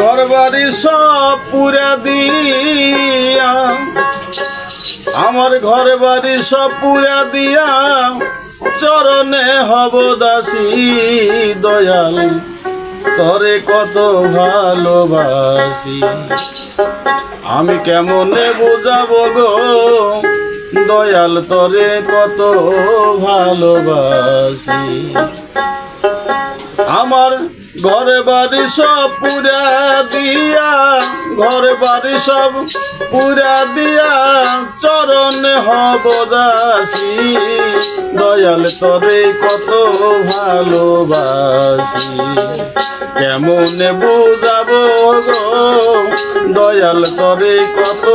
ঘর বাড়ি সব পুরা দিয়া, আমার ঘর বাড়ি সব পুরা দিয়া, চরণে হব দাসী দয়াল তরে কত ভালোবাসি। আমি কেমনে বুঝাবো গো দয়াল তরে কত ভালোবাসি। আমার ঘর বাড়ি সব পুরা দিয়া, ঘর বাড়ি সব পুরা দিয়া, চরণে হব দাসী দয়াল তরে কত ভালোবাসি। কেমনে বুঝাবো গো দয়াল তরে কত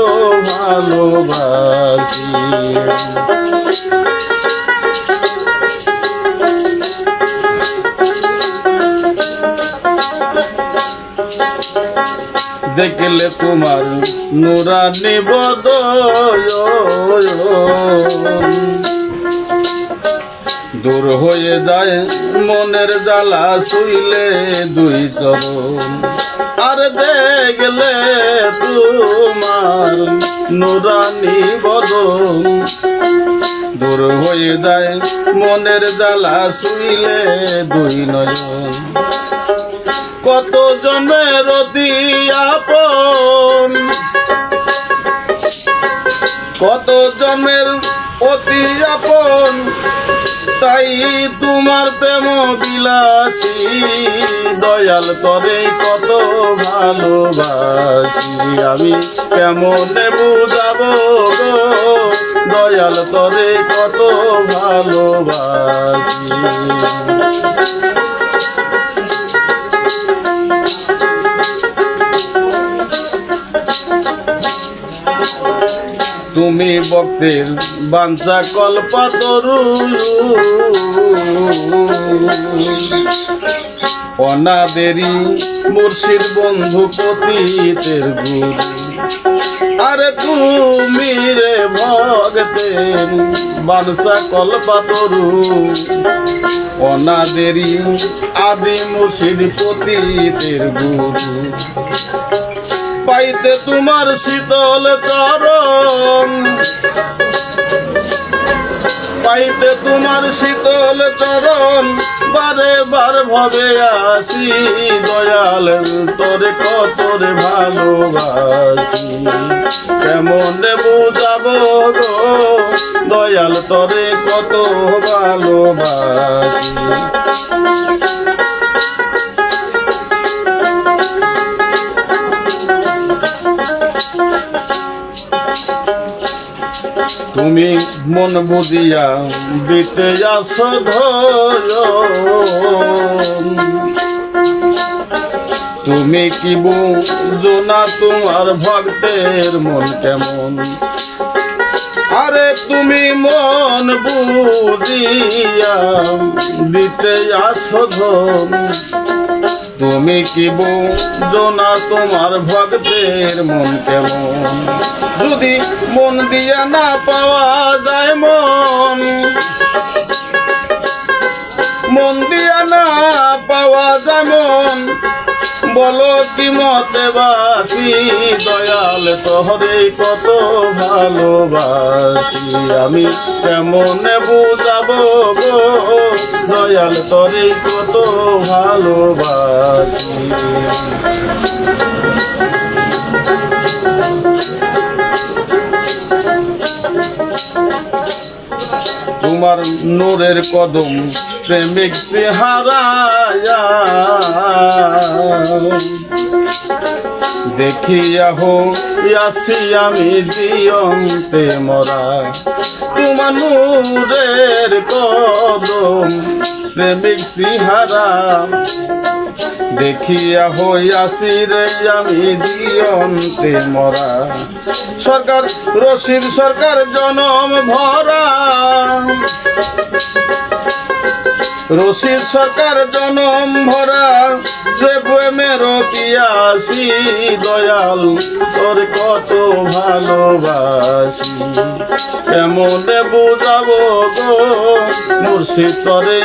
ভালোবাসি। দেখলে তোমার নুরানি বদন, দূর হয়ে যায় মনের জ্বালা শুইলে দুই চরণ। আর দেখলে তোমার নুরানি বদন, দূর হয়ে যায় মনের জ্বালা শুইলে দুই নয়ন। কত জন্মের অতি আপন, কত জন্মের অতি আপন, তাই তোমার প্রেম বিলাসী দয়াল তরে কত ভালোবাসি। আমি কেমনে বুঝাবো গো দয়াল তরে কত ভালোবাসি। তুমি ভক্তের বাঞ্ছা কল্পতরু, অনাদেরি মুর্শিদ বন্ধু পতিতের গুরু। আরে তুমি রে ভক্তের বাঞ্ছা কল্পতরু, অনাদেরি আদি মুর্শিদ পতিতের গুরু। পাইতে তোমার শীতল চরণ, পাইতে তোমার শীতল চরণ, বারে বার ভবে আসি দয়াল তোরে কত রে ভালোবাসি। কেমনে বুঝাবো গো দয়াল তোরে কত ভালোবাসি। তুমি মন বুঝিয়া দিতে আসো ধরন, তুমি কি বুঝো না তোমার ভক্তের মন কেমন। আরে তুমি মন বুঝিয়া দিতে আসো ধন, তুমি কি বুঝো না তোমার ভক্তের মন কেমন। যদি মন দিয়া না পাওয়া যায় মন, মন দিয়া না পাওয়া যায় মন, বলো কি মতে বাসি দয়াল তোরে কত ভালোবাসি। আমি কেমনে বুঝাবো গো দয়াল তোরে কত ভালোবাসি। তোমার নূরের কদম প্রেমিক সে হারায়া, দেখিয়া হো আসি আমি জিয়ন্তে মরা। তোমার নূরের কদম প্রেমিক সিহারা, দেখিয়া হইয়াছি রে আমি জিয়ন্তে মরা। সরকার রশিদ সরকার জনম ভরা, রশিদ সরকার জনম ভরা সে প্রেমের পিয়াসি দয়াল তোর কত ভালোবাসি কেমনে বুঝাবো গো মুর্শিদ তোরে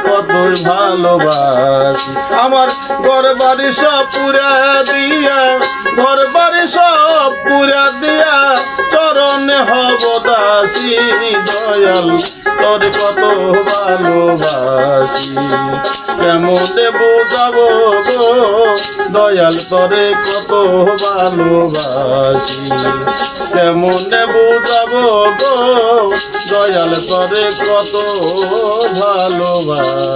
কতই ভালোবাসি আমার ঘর বাড়ি সব পুরা দিয়া ঘর বাড়ি সব পুরা দিয়া চরণে হব দাসী দয়াল তোর কত ভালোবাসি কেমনে বুঝাবো গো দয়াল তোরে কত ভালোবাসি কেমনে বুঝাবো গো দয়াল তোরে কত ভালোবাসি।